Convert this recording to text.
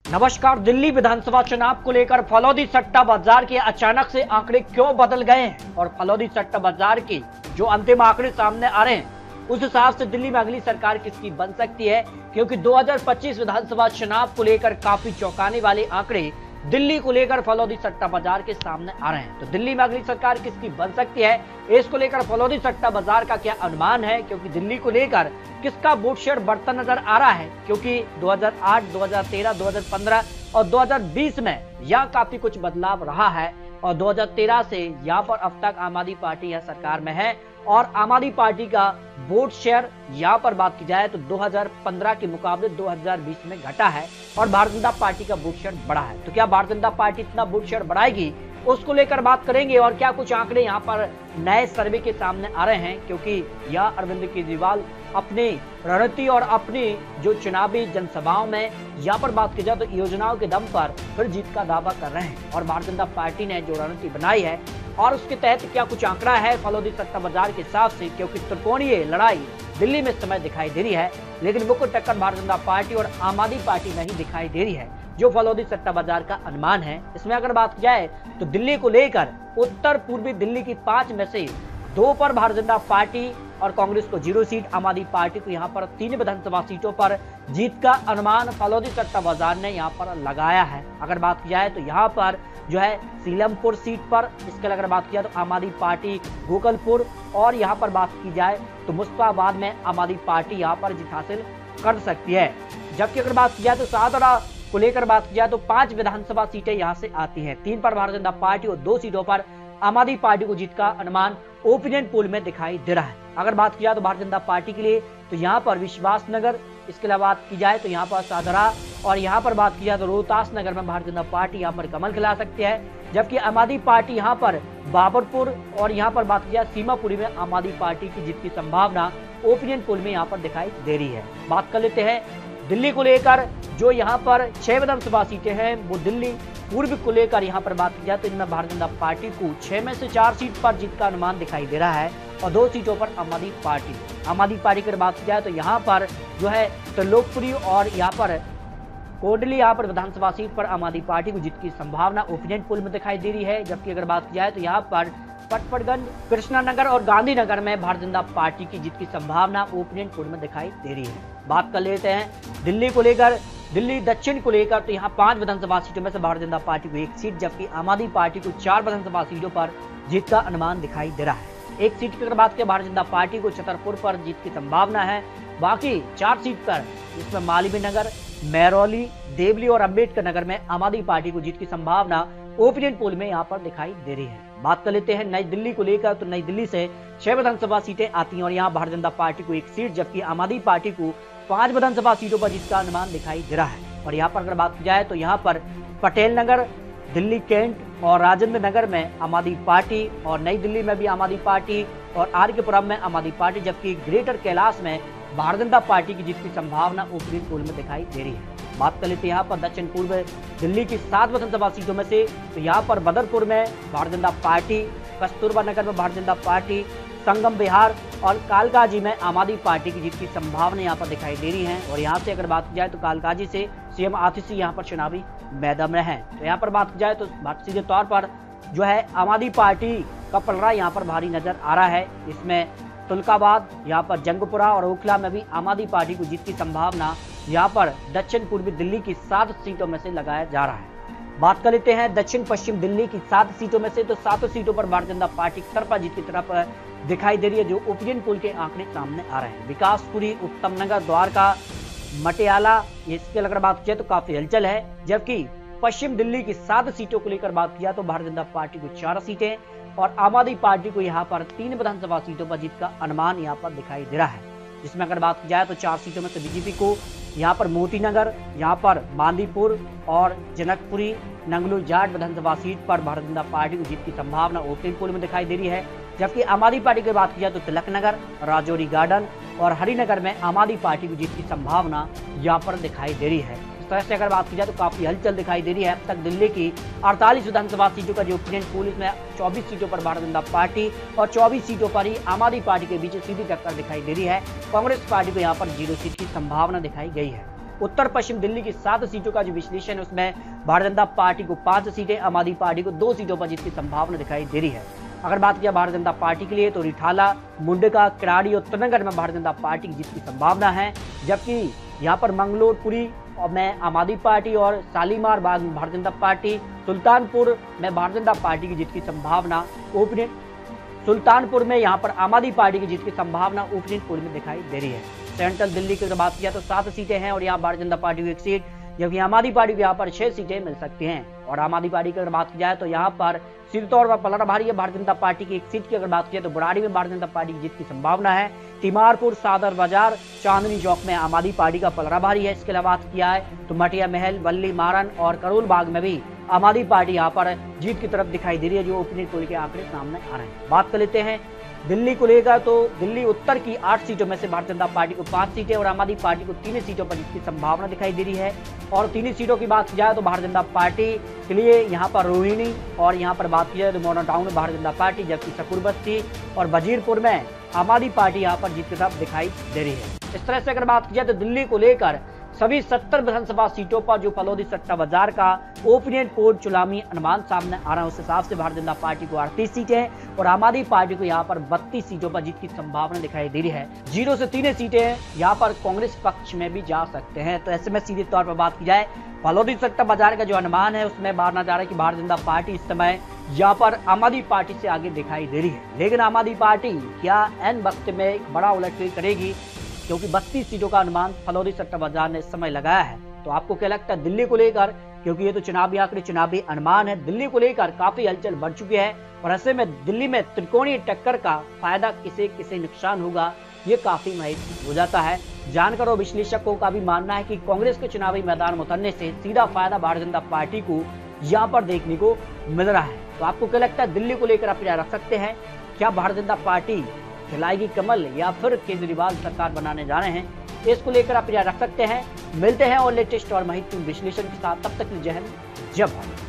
नमस्कार। दिल्ली विधानसभा चुनाव को लेकर फलौदी सट्टा बाजार के अचानक से आंकड़े क्यों बदल गए हैं और फलौदी सट्टा बाजार के जो अंतिम आंकड़े सामने आ रहे हैं उस हिसाब से दिल्ली में अगली सरकार किसकी बन सकती है, क्योंकि 2025 विधानसभा चुनाव को लेकर काफी चौंकाने वाले आंकड़े दिल्ली को लेकर फलौदी सट्टा बाजार के सामने आ रहे हैं। तो दिल्ली में अगली सरकार किसकी बन सकती है, इसको लेकर फलौदी सट्टा बाजार का क्या अनुमान है, क्योंकि दिल्ली को लेकर किसका वोट शेयर बढ़ता नजर आ रहा है, क्योंकि 2008, 2013, 2015 और 2020 में यह काफी कुछ बदलाव रहा है और 2013 से यहाँ पर अब तक आम आदमी पार्टी यह सरकार में है और आम आदमी पार्टी का वोट शेयर यहाँ पर बात की जाए तो 2015 के मुकाबले 2020 में घटा है और भारतीय जनता पार्टी का वोट शेयर बढ़ा है। तो क्या भारतीय जनता पार्टी इतना वोट शेयर बढ़ाएगी, उसको लेकर बात करेंगे। और क्या कुछ आंकड़े यहाँ पर नए सर्वे के सामने आ रहे हैं, क्योंकि यह अरविंद केजरीवाल अपनी रणनीति और अपनी जो चुनावी जनसभाओं में यहाँ पर बात की जाए तो योजनाओं के दम पर फिर जीत का दावा कर रहे हैं और भारतीय जनता पार्टी ने जो रणनीति बनाई है और उसके तहत क्या कुछ आंकड़ा है फलौदी सट्टा बाजार के हिसाब से, क्योंकि त्रिकोणीय लड़ाई दिल्ली में इस समय दिखाई दे रही है, लेकिन मुख्य टक्कर भारतीय जनता पार्टी और आम आदमी पार्टी में ही दिखाई दे रही है। जो फलौदी सट्टा बाजार का अनुमान है, इसमें अगर बात की जाए तो दिल्ली को लेकर उत्तर पूर्वी दिल्ली की 5 में से 2 पर भारतीय जनता पार्टी और कांग्रेस को 0 सीट, आम आदमी पार्टी को यहाँ पर 3 विधानसभा सीटों पर जीत का अनुमान फलौदी सट्टा बाजार ने यहाँ पर लगाया है। अगर बात की जाए तो यहाँ पर जो है सीलमपुर सीट पर, इसके अगर बात की जाए तो आम आदमी पार्टी गोकलपुर और यहाँ पर बात की जाए तो मुस्तफाबाद में आम आदमी पार्टी यहाँ पर जीत हासिल कर सकती है। जबकि अगर बात की जाए तो सातरा को लेकर बात की जाए तो 5 विधानसभा सीटें यहाँ से आती हैं, 3 पर भारतीय जनता पार्टी और 2 सीटों पर आम आदमी पार्टी को जीत का अनुमान ओपिनियन पोल में दिखाई दे रहा है। अगर बात की जाए तो भारतीय जनता पार्टी के लिए तो यहाँ पर विश्वास नगर, इसके अलावा बात की जाए तो यहाँ पर सादरा और यहाँ पर बात की जाए तो रोहतास नगर में भारतीय जनता पार्टी यहाँ पर कमल खिला सकती है। जबकि आम आदमी पार्टी यहाँ पर बाबरपुर और यहाँ पर बात की जाए सीमापुरी में आम आदमी पार्टी की जीत की संभावना ओपिनियन पोल में यहाँ पर दिखाई दे रही है। बात कर लेते हैं दिल्ली को लेकर, जो यहाँ पर 6 विधानसभा सीटें हैं वो दिल्ली पूर्व को लेकर यहाँ पर बात की जाए तो इनमें भारतीय जनता पार्टी को 6 में से 4 सीट पर जीत का अनुमान दिखाई दे रहा है और 2 सीटों पर आम आदमी पार्टी की बात की जाए तो यहाँ पर जो है त्रिलोकपुरी और यहाँ पर कोडली यहाँ पर विधानसभा सीट पर आम आदमी पार्टी को जीत की संभावना ओपिनियन पोल में दिखाई दे रही है। जबकि अगर बात की जाए तो यहाँ पर पटपड़गंज, कृष्णानगर और गांधीनगर में भारतीय जनता पार्टी की जीत की संभावना ओपिनियन पोल में दिखाई दे रही है। बात कर लेते हैं दिल्ली को लेकर, दिल्ली दक्षिण को लेकर तो यहाँ 5 विधानसभा सीटों में से भारतीय जनता पार्टी को 1 सीट, जबकि आम आदमी पार्टी को 4 विधानसभा सीटों पर जीत का अनुमान दिखाई दे रहा है। 1 सीट की अगर बात करें भारतीय जनता पार्टी को छतरपुर पर जीत की संभावना है, बाकी 4 सीट पर इसमें मालवीय नगर, महरौली, देवली और अम्बेडकर नगर में आम आदमी पार्टी को जीत की संभावना ओपिनियन पोल में यहाँ पर दिखाई दे रही है। बात कर लेते हैं नई दिल्ली को लेकर, तो नई दिल्ली से 6 विधानसभा सीटें आती हैं और यहाँ भारतीय जनता पार्टी को 1 सीट, जबकि आम आदमी पार्टी को 5 विधानसभा सीटों पर जीत का अनुमान दिखाई दे रहा है। और यहाँ पर अगर बात की जाए तो यहाँ पर पटेल नगर, दिल्ली कैंट और राजेंद्र नगर में आम आदमी पार्टी और नई दिल्ली में भी आम आदमी पार्टी और आर.के.पुरम में आम आदमी पार्टी, जबकि ग्रेटर कैलाश में भारतीय जनता पार्टी की जीत की संभावना ओपिनियन पोल में दिखाई दे रही है। बात कर लेते हैं यहाँ पर दक्षिण पूर्व दिल्ली की 7 विधानसभा सीटों में से, तो यहाँ पर बदरपुर में भारतीय जनता पार्टी, कस्तूरबा नगर में भारतीय जनता पार्टी, संगम विहार और कालकाजी में आम आदमी पार्टी की जीत की संभावना यहाँ पर दिखाई दे रही है। और यहाँ से अगर बात की जाए तो कालकाजी से सीएम आतिशी यहाँ पर चुनावी मैदान में है। तो यहाँ पर बात की जाए तो सीधे तौर पर जो है आम आदमी पार्टी का पलड़ा यहाँ पर भारी नजर आ रहा है। इसमें तुलकाबाद, यहाँ पर जंगपुरा और ओखला में भी आम आदमी पार्टी को जीत की संभावना यहाँ पर दक्षिण पूर्वी दिल्ली की 7 सीटों में से लगाया जा रहा है। बात कर लेते हैं दक्षिण पश्चिम दिल्ली की 7 सीटों में से, तो 7 सीटों पर भारतीय जनता पार्टी तरफा जीत की तरफ दिखाई दे रही है, जो ओपिनियन पोल के आंकड़े सामने आ रहे हैं। विकासपुरी, उत्तम नगर, द्वारका, मटियाला, इसके अगर बात की जाए तो काफी हलचल है। जबकि पश्चिम दिल्ली की 7 सीटों को लेकर बात किया तो भारतीय जनता पार्टी को 4 सीटें और आम आदमी पार्टी को यहाँ पर 3 विधानसभा सीटों पर जीत का अनुमान यहाँ पर दिखाई दे रहा है। जिसमें अगर बात की जाए तो 4 सीटों में से बीजेपी को यहाँ पर मोती नगर, यहाँ पर बांदीपुर और जनकपुरी, नंगलू जाट विधानसभा सीट पर भारतीय जनता पार्टी को जीत की संभावना ओपिनियन पोल में दिखाई दे रही है। जबकि आम आदमी पार्टी की बात की जाए तो तिलक नगर, राजौरी गार्डन और हरिनगर में आम आदमी पार्टी की जीत की संभावना यहाँ पर दिखाई दे रही है। इस तरह से अगर बात की जाए तो काफी हलचल दिखाई दे रही है। अब तक दिल्ली की 48 विधानसभा सीटों का जो ओपिनियन पोल, इसमें 24 सीटों पर भारतीय जनता पार्टी और 24 सीटों पर ही आम आदमी पार्टी के बीच सीधी टक्कर दिखाई दे रही है। कांग्रेस पार्टी को यहाँ पर 0 सीट की संभावना दिखाई गई है। उत्तर पश्चिम दिल्ली की 7 सीटों का जो विश्लेषण है उसमें भारतीय जनता पार्टी को 5 सीटें, आम आदमी पार्टी को 2 सीटों पर जीत की संभावना दिखाई दे रही है। अगर बात किया भारतीय जनता पार्टी के लिए तो रिठाला, मुंडका, किराड़ी और तनगढ़ में भारतीय जनता पार्टी की जीत की संभावना है, जबकि यहाँ पर मंगलोरपुरी में आम आदमी पार्टी और शालीमार बाग में भारतीय जनता पार्टी, सुल्तानपुर में भारतीय जनता पार्टी की जीत की संभावना सुल्तानपुर में यहाँ पर आम आदमी पार्टी की जीत की संभावना ओपिनियन में दिखाई दे रही है। सेंट्रल दिल्ली की अगर बात किया तो 7 सीटें हैं और यहाँ भारतीय जनता पार्टी को 1 सीट, जबकि आम आदमी पार्टी को यहाँ पर 6 सीटें मिल सकती हैं। और आम आदमी पार्टी की अगर बात की जाए तो यहाँ पर सीधे तौर पर पलड़ा भारी है। भारतीय जनता पार्टी की 1 सीट की अगर बात की जाए तो बुराड़ी में भारतीय जनता पार्टी की जीत की संभावना है। तिमारपुर, सादर बाजार, चांदनी चौक में आम आदमी पार्टी का पलड़ा भारी है। इसके अलावा बात किया है तो मटिया महल, बल्ली मारन और करोल बाग में भी आम आदमी पार्टी यहाँ पर जीत की तरफ दिखाई दे रही है, जो ओपिनियन पोल के आंकड़े सामने आ रहे हैं। बात कर लेते हैं दिल्ली को लेकर तो दिल्ली उत्तर की 8 सीटों में से भारतीय जनता पार्टी को 5 सीटें और आम आदमी पार्टी को 3 सीटों पर जीत की संभावना दिखाई दे रही है। और 3 सीटों की बात की जाए तो भारतीय जनता पार्टी के लिए यहाँ पर रोहिणी और यहाँ पर बात की जाए तो मॉडर्न टाउन में भारतीय जनता पार्टी, जबकि सकूर बस्ती और वजीरपुर में आम आदमी पार्टी यहाँ पर जीत की तरफ दिखाई दे रही है। इस तरह से अगर बात की जाए तो दिल्ली को लेकर सभी 70 विधानसभा सीटों पर जो फलोदी सट्टा बाजार का ओपिनियन पोल चुनावी अनुमान सामने आ रहा है, उस हिसाब से भारतीय जनता पार्टी को 38 सीटें और आम आदमी पार्टी को यहाँ पर 32 सीटों पर जीत की संभावना दिखाई दे रही है। 0 से 3 सीटें यहाँ पर कांग्रेस पक्ष में भी जा सकते हैं। तो ऐसे में सीधे तौर पर बात की जाए फलोदी सट्टा बाजार का जो अनुमान है उसमें माना जा रहा है कि भारतीय जनता पार्टी इस समय यहाँ पर आम आदमी पार्टी से आगे दिखाई दे रही है। लेकिन आम आदमी पार्टी क्या एन वक्त में एक बड़ा उलटफेर करेगी, क्योंकि 32 सीटों का अनुमान फलोदी सट्टा बाजार ने इस समय लगाया है। तो आपको क्या लगता है दिल्ली को लेकर, क्योंकि ये तो चुनावी आंकड़े, चुनावी अनुमान है, दिल्ली को लेकर काफी हलचल बढ़ चुकी है और ऐसे में दिल्ली में त्रिकोणीय टक्कर का फायदा किसे नुकसान होगा, ये काफी महत्वपूर्ण हो जाता है। जानकारों और विश्लेषकों का भी मानना है कि कांग्रेस के चुनावी मैदान में उतरने से सीधा फायदा भारतीय जनता पार्टी को यहाँ पर देखने को मिल रहा है। तो आपको क्या लगता है दिल्ली को लेकर आप रख सकते हैं, क्या भारतीय जनता पार्टी खिलाएगी कमल या फिर केजरीवाल सरकार बनाने जा रहे हैं? इसको लेकर आप रख सकते हैं। मिलते हैं और लेटेस्ट और महत्वपूर्ण विश्लेषण के साथ, तब तक जय हिंद, जय भारत।